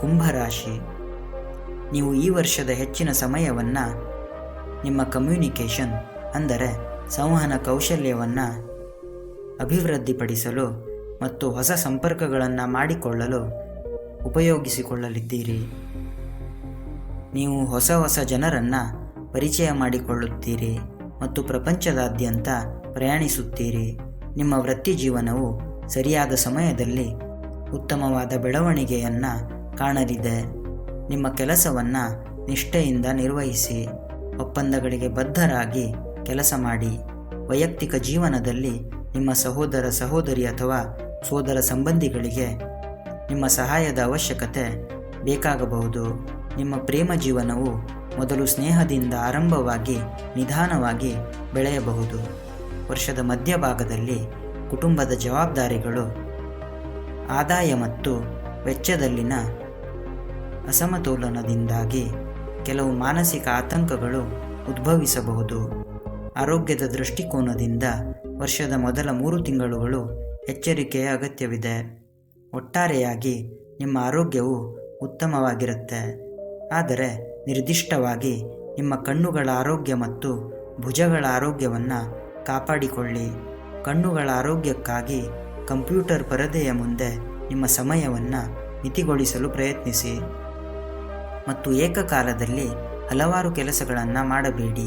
ಕುಂಭರಾಶಿ. ನೀವು ಈ ವರ್ಷದ ಹೆಚ್ಚಿನ ಸಮಯವನ್ನು ನಿಮ್ಮ ಕಮ್ಯುನಿಕೇಷನ್ ಅಂದರೆ ಸಂವಹನ ಕೌಶಲ್ಯವನ್ನು ಅಭಿವೃದ್ಧಿಪಡಿಸಲು ಮತ್ತು ಹೊಸ ಸಂಪರ್ಕಗಳನ್ನು ಮಾಡಿಕೊಳ್ಳಲು ಉಪಯೋಗಿಸಿಕೊಳ್ಳಲಿದ್ದೀರಿ. ನೀವು ಹೊಸ ಜನರನ್ನು ಪರಿಚಯ ಮಾಡಿಕೊಳ್ಳುತ್ತೀರಿ ಮತ್ತು ಪ್ರಪಂಚದಾದ್ಯಂತ ಪ್ರಯಾಣಿಸುತ್ತೀರಿ. ನಿಮ್ಮ ವೃತ್ತಿ ಜೀವನವು ಸರಿಯಾದ ಸಮಯದಲ್ಲಿ ಉತ್ತಮವಾದ ಬೆಳವಣಿಗೆಯನ್ನು ಕಾಣಲಿದೆ. ನಿಮ್ಮ ಕೆಲಸವನ್ನು ನಿಷ್ಠೆಯಿಂದ ನಿರ್ವಹಿಸಿ, ಒಪ್ಪಂದಗಳಿಗೆ ಬದ್ಧರಾಗಿ ಕೆಲಸ ಮಾಡಿ. ವೈಯಕ್ತಿಕ ಜೀವನದಲ್ಲಿ ನಿಮ್ಮ ಸಹೋದರ ಸಹೋದರಿ ಅಥವಾ ಸೋದರ ಸಂಬಂಧಿಗಳಿಗೆ ನಿಮ್ಮ ಸಹಾಯದ ಅವಶ್ಯಕತೆ ಬೇಕಾಗಬಹುದು. ನಿಮ್ಮ ಪ್ರೇಮ ಜೀವನವು ಮೊದಲು ಸ್ನೇಹದಿಂದ ಆರಂಭವಾಗಿ ನಿಧಾನವಾಗಿ ಬೆಳೆಯಬಹುದು. ವರ್ಷದ ಮಧ್ಯಭಾಗದಲ್ಲಿ ಕುಟುಂಬದ ಜವಾಬ್ದಾರಿಗಳು, ಆದಾಯ ಮತ್ತು ವೆಚ್ಚದಲ್ಲಿನ ಅಸಮತೋಲನದಿಂದಾಗಿ ಕೆಲವು ಮಾನಸಿಕ ಆತಂಕಗಳು ಉದ್ಭವಿಸಬಹುದು. ಆರೋಗ್ಯದ ದೃಷ್ಟಿಕೋನದಿಂದ ವರ್ಷದ ಮೊದಲ 3 ತಿಂಗಳುಗಳು ಎಚ್ಚರಿಕೆಯ ಅಗತ್ಯವಿದೆ. ಒಟ್ಟಾರೆಯಾಗಿ ನಿಮ್ಮ ಆರೋಗ್ಯವು ಉತ್ತಮವಾಗಿರುತ್ತೆ, ಆದರೆ ನಿರ್ದಿಷ್ಟವಾಗಿ ನಿಮ್ಮ ಕಣ್ಣುಗಳ ಆರೋಗ್ಯ ಮತ್ತು ಭುಜಗಳ ಆರೋಗ್ಯವನ್ನು ಕಾಪಾಡಿಕೊಳ್ಳಿ. ಕಣ್ಣುಗಳ ಆರೋಗ್ಯಕ್ಕಾಗಿ ಕಂಪ್ಯೂಟರ್ ಪರದೆಯ ಮುಂದೆ ನಿಮ್ಮ ಸಮಯವನ್ನು ಮಿತಿಗೊಳಿಸಲು ಪ್ರಯತ್ನಿಸಿ ಮತ್ತು ಏಕಕಾಲದಲ್ಲಿ ಹಲವಾರು ಕೆಲಸಗಳನ್ನು ಮಾಡಬೇಡಿ.